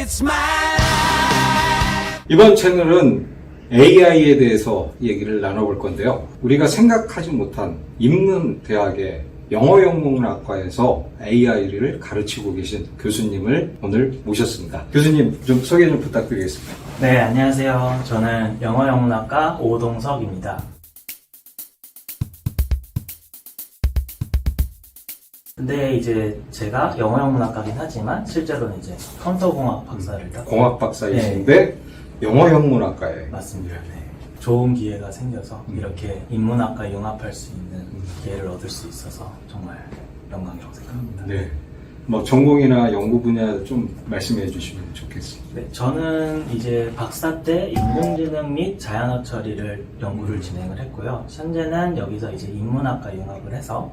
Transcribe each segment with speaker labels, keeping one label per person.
Speaker 1: It's my life.
Speaker 2: 이번 채널은 AI에 대해서 얘기를 나눠볼 건데요. 우리가 생각하지 못한 인문대학의 영어영문학과에서 AI를 가르치고 계신 교수님을 오늘 모셨습니다. 교수님 좀 소개 좀 부탁드리겠습니다.
Speaker 3: 네, 안녕하세요. 저는 영어영문학과 오동석입니다. 근데 이제 제가 영어영문학과긴 하지만 실제로는 이제 컴퓨터공학 박사를 땄고
Speaker 2: 공학 박사이신데 영어영문학과에
Speaker 3: 맞습니다. 네. 좋은 기회가 생겨서 이렇게 인문학과 융합할 수 있는 기회를 얻을 수 있어서 정말 영광이라고 생각합니다.
Speaker 2: 네. 뭐 전공이나 연구 분야 좀 말씀해 주시면 좋겠습니다.
Speaker 3: 네, 저는 이제 박사 때 인공지능 및 자연어 처리를 연구를 진행을 했고요. 현재는 여기서 이제 인문학과 융합을 해서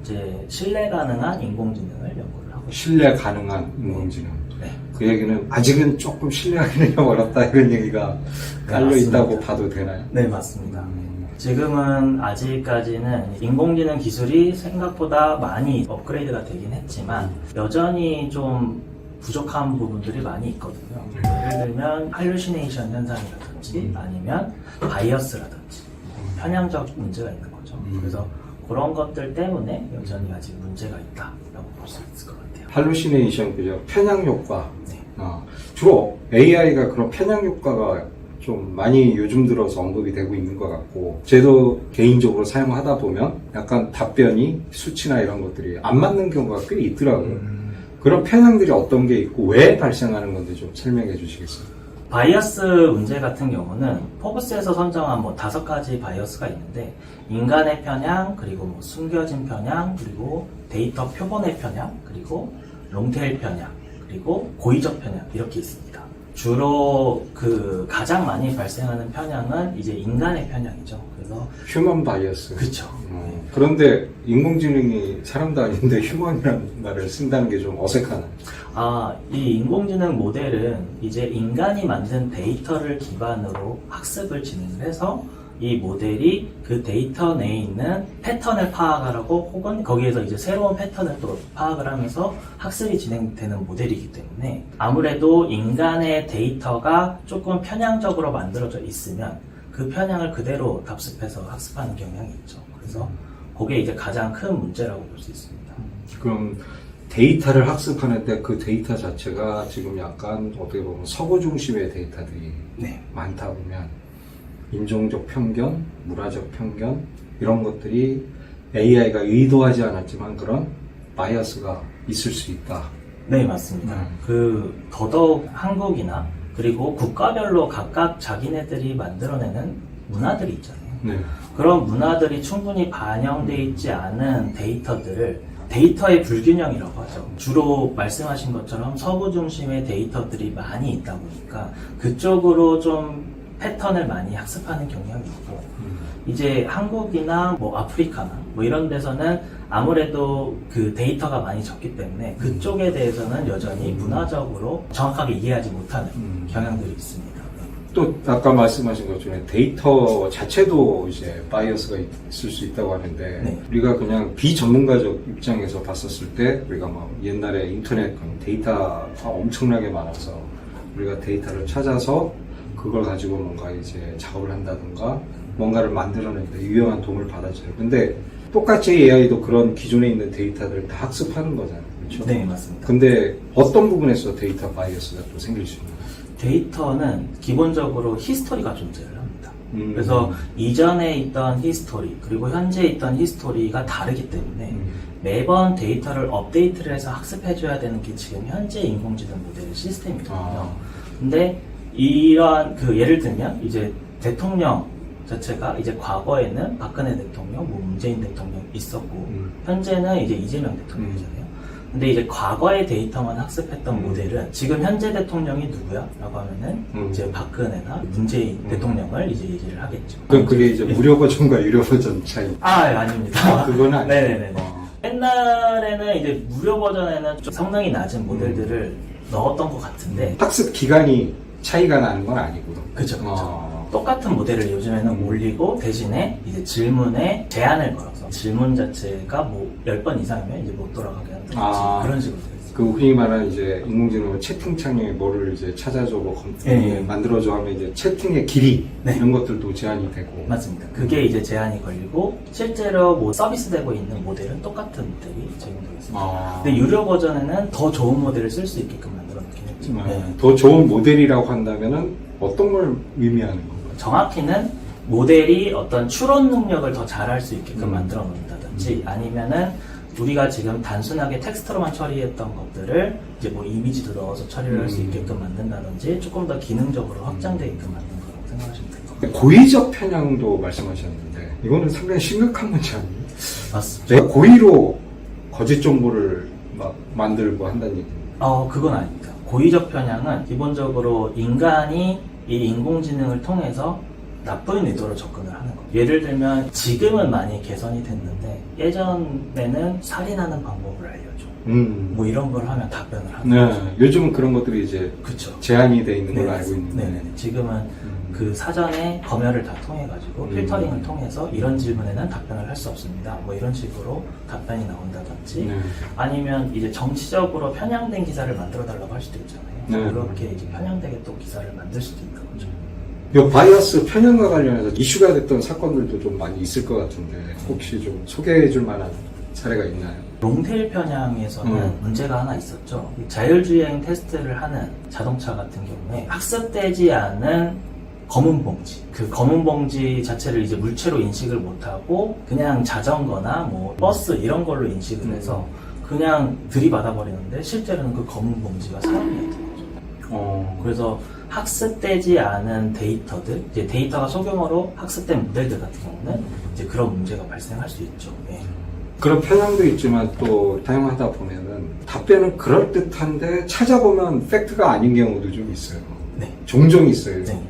Speaker 3: 이제 신뢰 가능한 인공지능을 연구를 하고 있습니다.
Speaker 2: 신뢰 가능한 인공지능.
Speaker 3: 네.
Speaker 2: 그 얘기는 아직은 조금 신뢰하기는 좀 어렵다 이런 얘기가 깔려
Speaker 3: 맞습니다.
Speaker 2: 있다고 봐도 되나요?
Speaker 3: 네, 맞습니다. 지금은 아직까지는 인공지능 기술이 생각보다 많이 업그레이드가 되긴 했지만 여전히 좀 부족한 부분들이 많이 있거든요. 예를 들면 할루시네이션 현상이라든지 아니면 바이어스라든지 편향적 문제가 있는 거죠. 그래서 그런 것들 때문에 여전히 아직 문제가 있다라고 볼 수 있을 것 같아요.
Speaker 2: 할루시네이션, 그죠? 편향 효과.
Speaker 3: 네.
Speaker 2: 주로 AI가 그런 편향 효과가 좀 많이 요즘 들어서 언급이 되고 있는 것 같고, 저도 개인적으로 사용하다 보면 약간 답변이 수치나 이런 것들이 안 맞는 경우가 꽤 있더라고요. 그런 편향들이 어떤 게 있고 왜 발생하는 건지 좀 설명해 주시겠습니까?
Speaker 3: 바이어스 문제 같은 경우는 포브스에서 선정한 뭐 5가지 바이어스가 있는데 인간의 편향, 그리고 뭐 숨겨진 편향, 그리고 데이터 표본의 편향, 그리고 롱테일 편향, 그리고 고의적 편향 이렇게 있습니다. 주로 그 가장 많이 발생하는 편향은 이제 인간의 편향이죠. 그래서
Speaker 2: 휴먼 바이어스.
Speaker 3: 그렇죠.
Speaker 2: 그런데 인공지능이 사람도 아닌데 휴먼이라는 말을 쓴다는 게 좀 어색하나요?
Speaker 3: 이 인공지능 모델은 이제 인간이 만든 데이터를 기반으로 학습을 진행을 해서 이 모델이 그 데이터 내에 있는 패턴을 파악하라고 혹은 거기에서 이제 새로운 패턴을 또 파악을 하면서 학습이 진행되는 모델이기 때문에 아무래도 인간의 데이터가 조금 편향적으로 만들어져 있으면 그 편향을 그대로 답습해서 학습하는 경향이 있죠. 그래서 그게 이제 가장 큰 문제라고 볼 수 있습니다.
Speaker 2: 그럼 데이터를 학습하는데 그 데이터 자체가 지금 약간 어떻게 보면 서구 중심의 데이터들이
Speaker 3: 네.
Speaker 2: 많다 보면 인종적 편견, 문화적 편견 이런 것들이 AI가 의도하지 않았지만 그런 바이어스가 있을 수 있다.
Speaker 3: 네, 맞습니다. 더더욱 한국이나 그리고 국가별로 각각 자기네들이 만들어내는 문화들이 있잖아요.
Speaker 2: 네.
Speaker 3: 그런 문화들이 충분히 반영되어 있지 않은 데이터들을 데이터의 불균형이라고 하죠. 주로 말씀하신 것처럼 서구 중심의 데이터들이 많이 있다 보니까 그쪽으로 좀 패턴을 많이 학습하는 경향이 있고 이제 한국이나 뭐 아프리카나 뭐 이런 데서는 아무래도 그 데이터가 많이 적기 때문에 그쪽에 대해서는 여전히 문화적으로 정확하게 이해하지 못하는 경향들이 있습니다.
Speaker 2: 또 아까 말씀하신 것처럼 데이터 자체도 이제 바이어스가 있을 수 있다고 하는데
Speaker 3: 네.
Speaker 2: 우리가 그냥 비전문가적 입장에서 봤었을 때 우리가 뭐 옛날에 인터넷 데이터가 엄청나게 많아서 우리가 데이터를 찾아서 그걸 가지고 뭔가 이제 작업을 한다든가 뭔가를 만들어내는데 유용한 도움을 받았잖아요. 근데 똑같이 AI도 그런 기존에 있는 데이터들을 다 학습하는 거잖아요. 그렇죠?
Speaker 3: 네, 맞습니다.
Speaker 2: 근데 어떤 부분에서 데이터 바이어스가 또 생길 수 있나요?
Speaker 3: 데이터는 기본적으로 히스토리가 존재를 합니다. 그래서 이전에 있던 히스토리 그리고 현재 있던 히스토리가 다르기 때문에 매번 데이터를 업데이트를 해서 학습해줘야 되는 게 지금 현재 인공지능 모델의 시스템이거든요. 근데 이러한 예를 들면 이제 대통령 자체가 이제 과거에는 박근혜 대통령, 뭐 문재인 대통령 있었고 현재는 이제 이재명 대통령이잖아요. 근데 이제 과거의 데이터만 학습했던 모델은 지금 현재 대통령이 누구야? 라고 하면은 이제 박근혜나 문재인 대통령을 이제 얘기를 하겠죠.
Speaker 2: 그럼 그게 이제 무료 버전과 유료 버전 차이?
Speaker 3: 아닙니다.
Speaker 2: 그건 아니에요.
Speaker 3: 네네네. 옛날에는 이제 무료 버전에는 좀 성능이 낮은 모델들을 넣었던 것 같은데
Speaker 2: 학습 기간이 차이가 나는 건 아니고.
Speaker 3: 그쵸. 똑같은 모델을 요즘에는 올리고 대신에 이제 질문에 제한을 걸어서 질문 자체가 뭐 10번 이상이면 이제 못 돌아가게 한다든지 그런 식으로 되어 있습니다.
Speaker 2: 그 흔히 말하는 이제 인공지능은 채팅창에 뭐를 이제 찾아줘, 뭐 만들어줘 하면 이제 채팅의 길이
Speaker 3: 네.
Speaker 2: 이런 것들도 제한이 되고.
Speaker 3: 맞습니다. 그게 이제 제한이 걸리고 실제로 뭐 서비스되고 있는 모델은 똑같은 모델이 적용되겠습니다. 근데 유료 버전에는 더 좋은 모델을 쓸 수 있게끔 만들어 놓긴 했죠. 네.
Speaker 2: 더 좋은 모델이라고 한다면은 어떤 걸 의미하는 건가요?
Speaker 3: 정확히는 모델이 어떤 추론 능력을 더 잘할 수 있게끔 만들어 놓는다든지 아니면은 우리가 지금 단순하게 텍스트로만 처리했던 것들을 이제 뭐 이미지도 넣어서 처리를 할 수 있게끔 만든다든지 조금 더 기능적으로 확장되게끔 만든 거라고 생각하시면 될 것 같아요.
Speaker 2: 고의적 편향도 말씀하셨는데 이거는 상당히 심각한 문제 아니에요?
Speaker 3: 맞습니다.
Speaker 2: 내가 고의로 거짓 정보를 막 만들고 한다는 얘기입니다.
Speaker 3: 그건 아닙니다. 고의적 편향은 기본적으로 인간이 이 인공지능을 통해서 나쁜 의도로 접근을 하는 거예요. 예를 들면 지금은 많이 개선이 됐는데 예전에는 살인하는 방법을 알려줘. 뭐 이런 걸 하면 답변을 하는
Speaker 2: 네,
Speaker 3: 거죠.
Speaker 2: 요즘은 그런 것들이 이제
Speaker 3: 그쵸.
Speaker 2: 제한이 돼 있는 걸로
Speaker 3: 네,
Speaker 2: 알고 있는데.
Speaker 3: 네, 지금은 그 사전에 검열을 다 통해가지고 필터링을 통해서 이런 질문에는 답변을 할 수 없습니다. 뭐 이런 식으로 답변이 나온다든지
Speaker 2: 네.
Speaker 3: 아니면 이제 정치적으로 편향된 기사를 만들어 달라고 할 수도 있잖아요.
Speaker 2: 네.
Speaker 3: 그렇게 이제 편향되게 또 기사를 만들 수도 있는 거죠.
Speaker 2: 이 바이어스 편향과 관련해서 이슈가 됐던 사건들도 좀 많이 있을 것 같은데 혹시 좀 소개해 줄 만한 사례가 있나요?
Speaker 3: 롱테일 편향에서는 문제가 하나 있었죠. 자율주행 테스트를 하는 자동차 같은 경우에 학습되지 않은 검은 봉지, 그 검은 봉지 자체를 이제 물체로 인식을 못하고 그냥 자전거나 뭐 버스 이런 걸로 인식을 해서 그냥 들이받아 버리는데 실제로는 그 검은 봉지가 사람이었던 거죠. 그래서 학습되지 않은 데이터들, 이제 데이터가 소규모로 학습된 모델들 같은 경우는 이제 그런 문제가 발생할 수 있죠. 예.
Speaker 2: 그런 편향도 있지만 또 사용하다 보면은 답변은 그럴듯한데 찾아보면 팩트가 아닌 경우도 좀 있어요.
Speaker 3: 네.
Speaker 2: 종종 있어요.
Speaker 3: 네.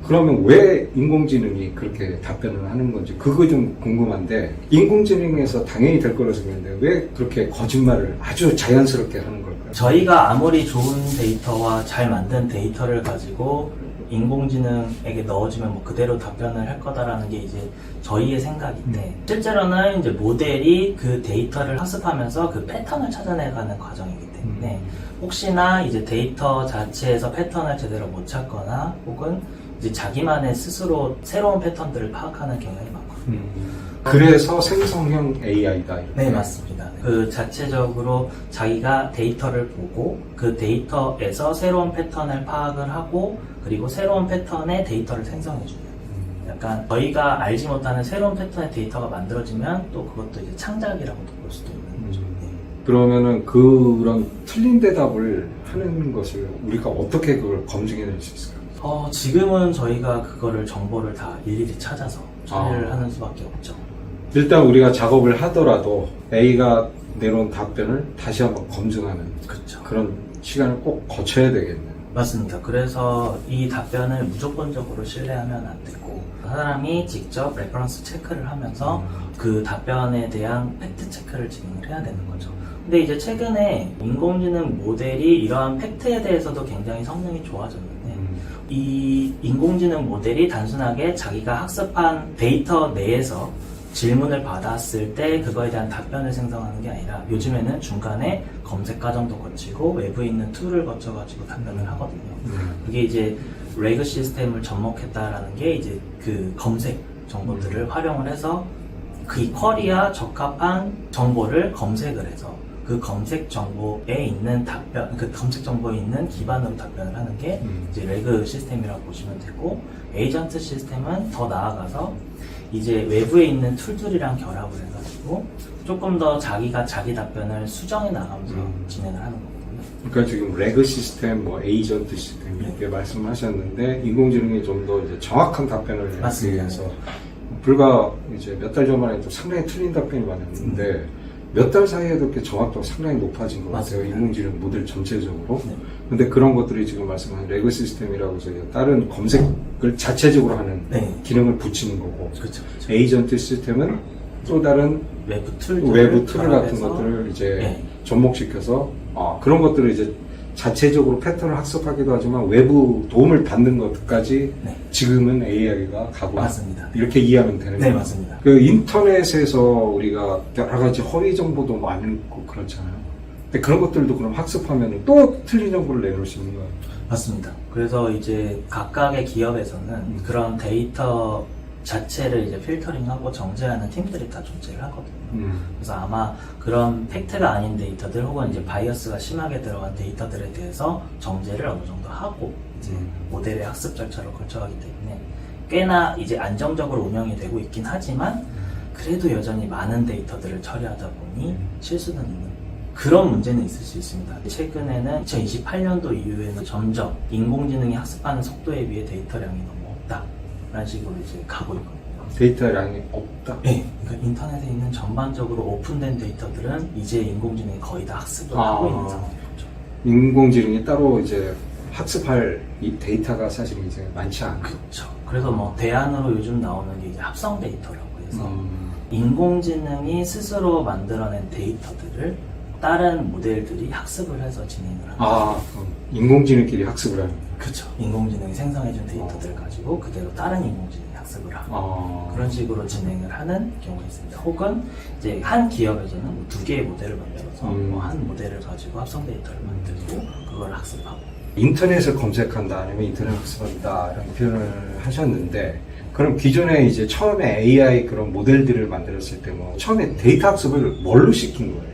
Speaker 2: 그러면 왜 인공지능이 그렇게 답변을 하는 건지 그거 좀 궁금한데 인공지능에서 당연히 될 거라고 생각했는데 왜 그렇게 거짓말을 아주 자연스럽게 하는 걸까요?
Speaker 3: 저희가 아무리 좋은 데이터와 잘 만든 데이터를 가지고 인공지능에게 넣어주면 뭐 그대로 답변을 할 거다라는 게 이제 저희의 생각인데 실제로는 이제 모델이 그 데이터를 학습하면서 그 패턴을 찾아내가는 과정이기 때문에 혹시나 이제 데이터 자체에서 패턴을 제대로 못 찾거나 혹은 이제 자기만의 스스로 새로운 패턴들을 파악하는 경향이 많거든요.
Speaker 2: 그래서 생성형 AI다.
Speaker 3: 네, 맞습니다. 그 자체적으로 자기가 데이터를 보고 그 데이터에서 새로운 패턴을 파악을 하고 그리고 새로운 패턴의 데이터를 생성해주는 약간 저희가 알지 못하는 새로운 패턴의 데이터가 만들어지면 또 그것도 이제 창작이라고도 볼 수도 있는 거죠. 네.
Speaker 2: 그러면은 그런 틀린 대답을 하는 것을 우리가 어떻게 그걸 검증해낼 수 있을까요?
Speaker 3: 지금은 저희가 그거를 정보를 다 일일이 찾아서 처리를 하는 수밖에 없죠.
Speaker 2: 일단 우리가 작업을 하더라도 A가 내놓은 답변을 다시 한번 검증하는
Speaker 3: 그렇죠.
Speaker 2: 그런 시간을 꼭 거쳐야 되겠네요.
Speaker 3: 맞습니다. 그래서 이 답변을 무조건적으로 신뢰하면 안 되고 사람이 직접 레퍼런스 체크를 하면서 그 답변에 대한 팩트 체크를 진행을 해야 되는 거죠. 근데 이제 최근에 인공지능 모델이 이러한 팩트에 대해서도 굉장히 성능이 좋아졌는데 이 인공지능 모델이 단순하게 자기가 학습한 데이터 내에서 질문을 받았을 때 그거에 대한 답변을 생성하는 게 아니라 요즘에는 중간에 검색 과정도 거치고 외부에 있는 툴을 거쳐가지고 답변을 하거든요. 그게 이제 레그 시스템을 접목했다라는 게 이제 그 검색 정보들을 활용을 해서 그 쿼리와 적합한 정보를 검색을 해서 그 검색 정보에 있는 답변, 그 검색 정보에 있는 기반으로 답변을 하는 게 이제 레그 시스템이라고 보시면 되고 에이전트 시스템은 더 나아가서 이제 외부에 있는 툴들이랑 결합을 해가지고 조금 더 자기가 자기 답변을 수정해 나가면서 진행을 하는 거거든요.
Speaker 2: 그러니까 지금 레그 시스템, 뭐 에이전트 시스템 이렇게 말씀하셨는데 인공지능이 좀 더 이제 정확한 답변을 내기 위해서 불과 이제 몇 달 전만 해도 상당히 틀린 답변이 많았는데 몇 달 사이에도 이렇게 정확도가 상당히 높아진 것 같아요. 인공지능 모델 전체적으로. 근데 그런 것들이 지금 말씀하신 레그 시스템이라고 해서 다른 검색을 자체적으로 하는 기능을 붙이는 거고.
Speaker 3: 그렇죠.
Speaker 2: 에이전트 시스템은 또 다른
Speaker 3: 외부
Speaker 2: 툴 같은 것들을 이제 접목시켜서 그런 것들을 이제 자체적으로 패턴을 학습하기도 하지만 외부 도움을 받는 것까지 지금은 AI가 가고
Speaker 3: 맞습니다.
Speaker 2: 이렇게 이해하면 되는 거예요.
Speaker 3: 네, 맞습니다.
Speaker 2: 그 인터넷에서 우리가 여러 가지 허위 정보도 많고 그렇잖아요. 근데 그런 것들도 그럼 학습하면 또 틀린 정보를 내놓을 수 있는 거예요?
Speaker 3: 맞습니다. 그래서 이제 각각의 기업에서는 그런 데이터 자체를 이제 필터링하고 정제하는 팀들이 다 존재를 하거든요. 그래서 아마 그런 팩트가 아닌 데이터들 혹은 이제 바이어스가 심하게 들어간 데이터들에 대해서 정제를 어느 정도 하고 이제 모델의 학습 절차를 거쳐가기 때문에 꽤나 이제 안정적으로 운영이 되고 있긴 하지만 그래도 여전히 많은 데이터들을 처리하다 보니 실수는 있는 그런 문제는 있을 수 있습니다. 최근에는 2028년도 이후에는 점점 인공지능이 학습하는 속도에 비해 데이터량이 너무 없다 라는 식으로 이제 가고 있거든요.
Speaker 2: 데이터량이 없다?
Speaker 3: 네, 그러니까 인터넷에 있는 전반적으로 오픈된 데이터들은 이제 인공지능이 거의 다 학습을 하고 있는 상황이죠.
Speaker 2: 인공지능이 따로 이제 학습할 이 데이터가 사실 이제 많지 않아요.
Speaker 3: 그렇죠. 그래서 뭐 대안으로 요즘 나오는 게 이제 합성 데이터라고 해서 인공지능이 스스로 만들어낸 데이터들을 다른 모델들이 학습을 해서 진행을 하는
Speaker 2: 그럼 인공지능끼리 학습을 하는 거예요?
Speaker 3: 그렇죠. 인공지능이 생성해준 데이터들을 가지고 그대로 다른 인공지능이 학습을 하고 그런 식으로 진행을 하는 경우가 있습니다. 혹은 이제 한 기업에서는 뭐 두 개의 모델을 만들어서 뭐 한 모델을 가지고 합성 데이터를 만들고 그걸 학습하고
Speaker 2: 인터넷을 검색한다 아니면 인터넷 학습한다 이런 표현을 하셨는데 그럼 기존에 이제 처음에 AI 그런 모델들을 만들었을 때 뭐 처음에 데이터 학습을 뭘로 시킨 거예요?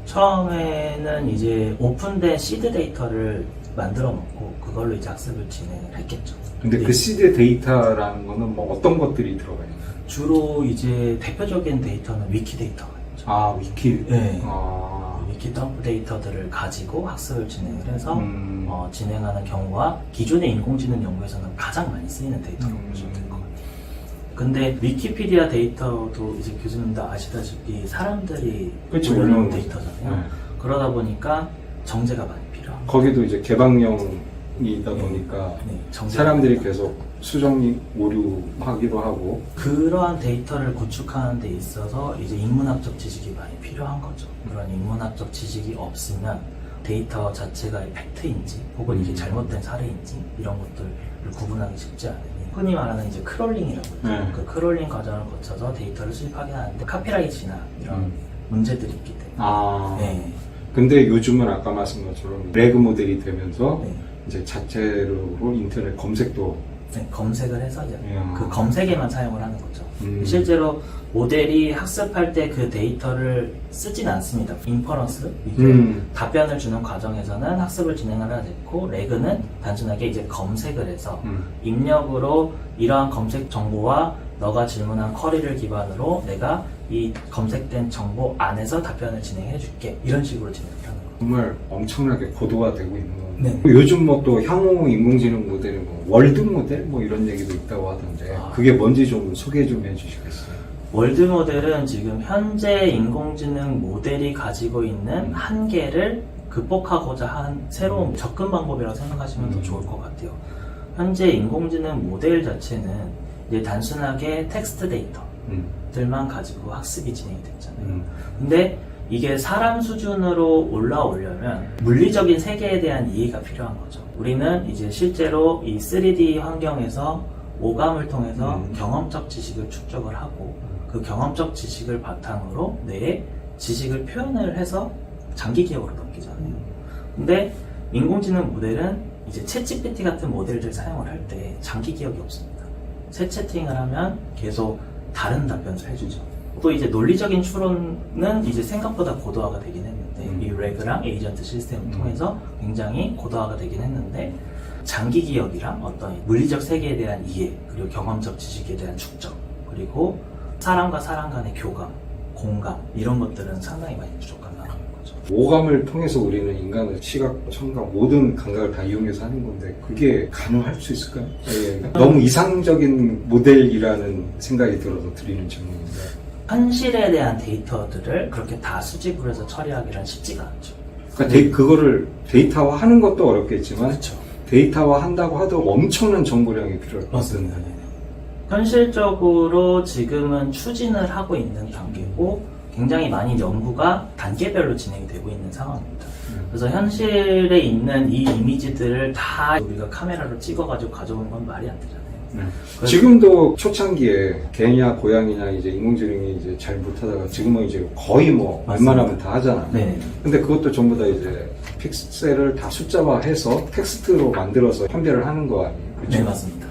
Speaker 3: 처음에는 이제 오픈된 시드 데이터를 만들어 놓고 그걸로 이제 학습을 진행을 했겠죠.
Speaker 2: 근데 그 시드 데이터라는 거는 뭐 어떤 것들이 들어가요?
Speaker 3: 주로 이제 대표적인 데이터는 위키 데이터가 있죠.
Speaker 2: 위키.
Speaker 3: 네. 위키 덤프 데이터들을 가지고 학습을 진행을 해서 진행하는 경우가 기존의 인공지능 연구에서는 가장 많이 쓰이는 데이터라고 보시면 될 것 같아요. 근데 위키피디아 데이터도 이제 교수님도 아시다시피 사람들이 올려놓은 데이터잖아요.
Speaker 2: 네.
Speaker 3: 그러다 보니까 정제가 많이 필요합니다.
Speaker 2: 거기도 이제 개방형이다 보니까 사람들이 계속 수정 오류하기도 하고
Speaker 3: 그러한 데이터를 구축하는 데 있어서 이제 인문학적 지식이 많이 필요한 거죠. 그런 인문학적 지식이 없으면 데이터 자체가 팩트인지 혹은 이게 잘못된 사례인지 이런 것들을 구분하기 쉽지 않으니 흔히 말하는 이제 크롤링이라고 하죠. 그 크롤링 과정을 거쳐서 데이터를 수집하긴 하는데 카피라이트나 이런 문제들이 있기 때문에
Speaker 2: 근데 요즘은 아까 말씀한 것처럼 레그 모델이 되면서 이제 자체로 인터넷 검색도
Speaker 3: 검색을 해서 이제 그 검색에만 사용을 하는 거죠. 실제로 모델이 학습할 때 그 데이터를 쓰진 않습니다. 인퍼런스, 답변을 주는 과정에서는 학습을 진행을 하지 않고 레그는 단순하게 이제 검색을 해서 입력으로 이러한 검색 정보와 너가 질문한 쿼리를 기반으로 내가 이 검색된 정보 안에서 답변을 진행해 줄게 이런 식으로 진행을 하는 거예요.
Speaker 2: 정말 엄청나게 고도화되고 있는 거예요. 요즘 뭐 또 향후 인공지능 모델이 뭐 월드 모델 뭐 이런 얘기도 있다고 하던데 그게 뭔지 좀 소개 좀 해주시겠어요?
Speaker 3: 월드 모델은 지금 현재 인공지능 모델이 가지고 있는 한계를 극복하고자 한 새로운 접근 방법이라고 생각하시면 더 좋을 것 같아요. 현재 인공지능 모델 자체는 이제 단순하게 텍스트 데이터들만 가지고 학습이 진행이 됐잖아요. 근데 이게 사람 수준으로 올라오려면 물리적인 세계에 대한 이해가 필요한 거죠. 우리는 이제 실제로 이 3D 환경에서 오감을 통해서 경험적 지식을 축적을 하고 그 경험적 지식을 바탕으로 뇌에 지식을 표현을 해서 장기 기억으로 넘기잖아요. 근데 인공지능 모델은 이제 챗GPT 같은 모델들 사용을 할 때 장기 기억이 없습니다. 새 채팅을 하면 계속 다른 답변을 해주죠. 또 이제 논리적인 추론은 이제 생각보다 고도화가 되긴 했는데 이 레그랑 에이전트 시스템을 통해서 굉장히 고도화가 되긴 했는데 장기 기억이랑 어떤 물리적 세계에 대한 이해 그리고 경험적 지식에 대한 축적 그리고 사람과 사람 간의 교감, 공감 이런 것들은 상당히 많이 부족하다는 거죠.
Speaker 2: 오감을 통해서 우리는 인간의 시각, 청각 모든 감각을 다 이용해서 하는 건데 그게 가능할 수 있을까요? 너무 이상적인 모델이라는 생각이 들어서 드리는 질문인데
Speaker 3: 현실에 대한 데이터들을 그렇게 다 수집을 해서 처리하기란 쉽지가 않죠.
Speaker 2: 그러니까 그거를 데이터화하는 것도 어렵겠지만
Speaker 3: 그렇죠.
Speaker 2: 데이터화 한다고 하도 엄청난 정보량이 필요할 것
Speaker 3: 맞습니다. 현실적으로 지금은 추진을 하고 있는 단계고 굉장히 많이 연구가 단계별로 진행이 되고 있는 상황입니다. 그래서 현실에 있는 이 이미지들을 다 우리가 카메라로 찍어가지고 가져오는 건 말이 안 되잖아요.
Speaker 2: 지금도 초창기에 개냐 고양이냐 이제 인공지능이 이제 잘 못하다가 지금은 이제 거의 뭐
Speaker 3: 맞습니다.
Speaker 2: 웬만하면 다 하잖아.
Speaker 3: 네.
Speaker 2: 근데 그것도 전부 다 이제 픽셀을 다 숫자화해서 텍스트로 만들어서 판별을 하는 거 아니에요? 그렇죠?
Speaker 3: 네, 맞습니다.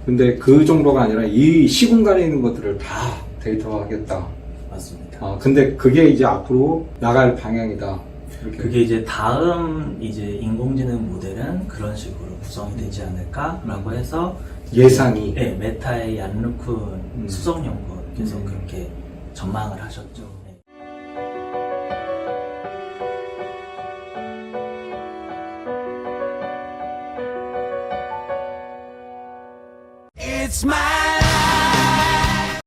Speaker 2: 근데 그 정도가 아니라 이 시공간에 있는 것들을 다 데이터화하겠다.
Speaker 3: 맞습니다.
Speaker 2: 근데 그게 이제 앞으로 나갈 방향이다. 이렇게.
Speaker 3: 그게 이제 다음 이제 인공지능 모델은 그런 식으로 구성이 되지 않을까라고 해서
Speaker 2: 예상이.
Speaker 3: 네, 메타의 얀루쿤 수석연구원께서 그렇게 전망을 하셨죠. 네.
Speaker 1: It's my